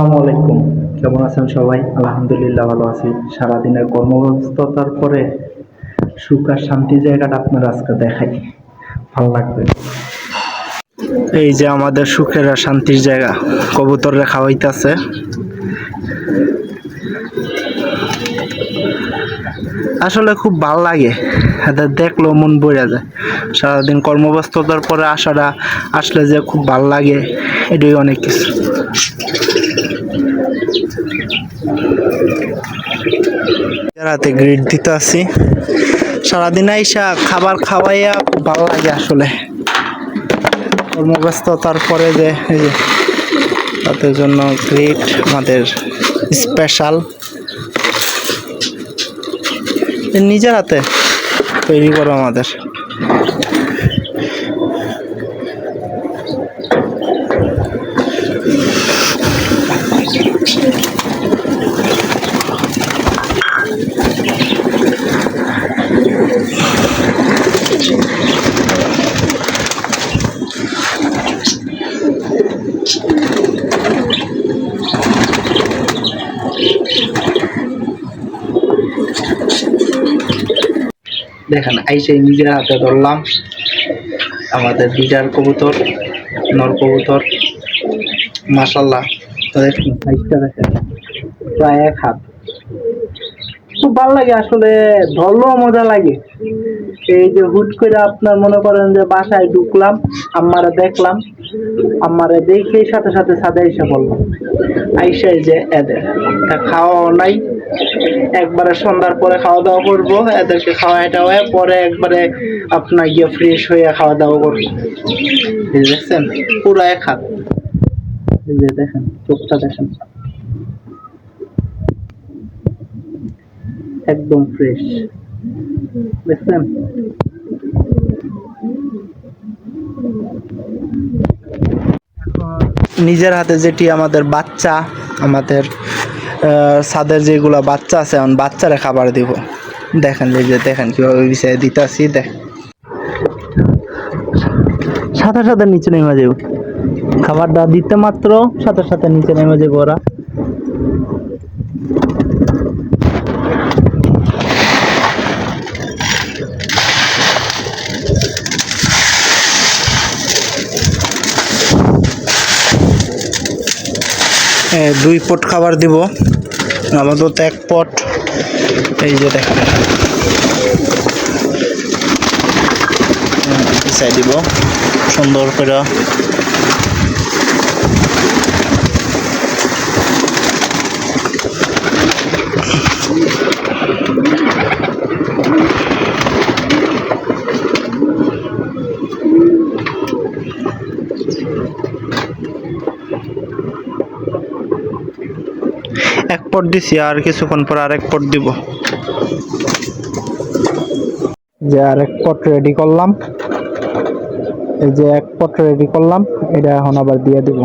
আসসালামু আলাইকুম। কেমন আছেন সবাই? আলহামদুলিল্লাহ ভালো আছি। সারাদিনের কর্মব্যস্ততার পরে সুখ আর শান্তির জায়গাটা আপনার আজকে দেখাই, ভালো লাগবে। এই যে আমাদের সুখের আর শান্তির জায়গা, কবুতররা খাওয়াইতেছে। আসলে খুব ভালো লাগে, এদের দেখলেও মন ভরে যায়। সারাদিন কর্মব্যস্ততার পরে আসলে যে খুব ভালো লাগে, এটাই অনেক কিছু। রাতে গ্রিড দিতে আসি, সারাদিন আইসা খাবার খাওয়াইয়া খুব ভালো লাগে। আসলে কর্মব্যস্ততার পরে যে এই যে তাদের জন্য গ্রিড আমাদের স্পেশাল, নিজের হাতে তৈরি করো আমাদের। দেখেন আইসে নিজের হাতে ধরলাম আমাদের বিডার কবুতর, নর কবুতর। মাশাল্লাহ, তো দেখেন সাইজটা দেখেন, প্রায় 1 হাত। খুব ভালো লাগে আসলে, ধরলেও মজা লাগে। এই যে হুট করে আপনার মনে করেন যে বাসায় ঢুকলাম, আম্মারে দেখলাম, আম্মারে দেখে সাথে সাথে ছাদে এসে বললাম, আইসা যে এদের খাওয়াও নাই, একবারে সন্ধ্যার পরে খাওয়া দাওয়া করবো, এদেরকে খাওয়াই টাওয়াই পরে একবারে আপনার গিয়ে ফ্রেশ হয়ে খাওয়া দাওয়া করবো। দেখছেন পুরো 1 হাত। এই যে দেখেন চোখটা দেখেন, একদম ফ্রেশ। দেখছেন নিজের হাতে যেটি আমাদের বাচ্চা, আমাদের ছাদের যেগুলা বাচ্চা আছে, এখন বাচ্চারা খাবার দিব। দেখেন এই যে দেখেন কিভাবে বিষয়ে দিতেছি, দেখ সাথে সাথে নিচে নেমে যাবো, খাবারটা দিতে মাত্র সাথে সাথে নিচে নেমে যাবো ওরা। দুই পট খাবার দিব, আমাদের তো 1 পট। এই যে দেখেন পিছাই দিব সুন্দর করে। এক পট দিছি, আর কিছুক্ষণ পর আর 1 পট দিব। যে আর 1 পট রেডি করলাম, এই যে 1 পট রেডি করলাম, এটা এখন আবার দিয়ে দিব।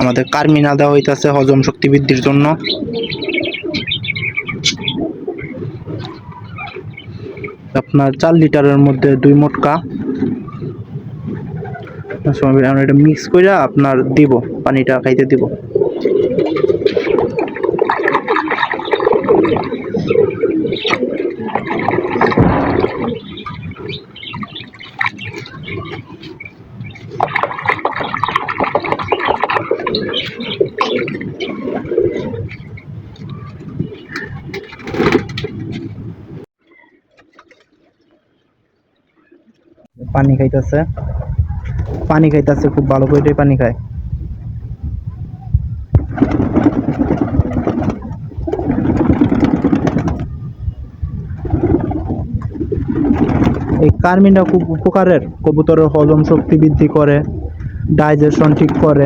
আমাদের কার্মিনা দেওয়া হইতেছে হজম শক্তি বৃদ্ধির জন্য। আপনার 4 লিটারের মধ্যে 2 মোটকা এটা মিক্স করে আপনার দিব, পানিটা খাইতে দিব। পানি খাইতেছে, খুব ভালো করে পানি খায়। এই কার্মিনটা খুব উপকারের, কবুতরের হজম শক্তি বৃদ্ধি করে, ডাইজেশন ঠিক করে।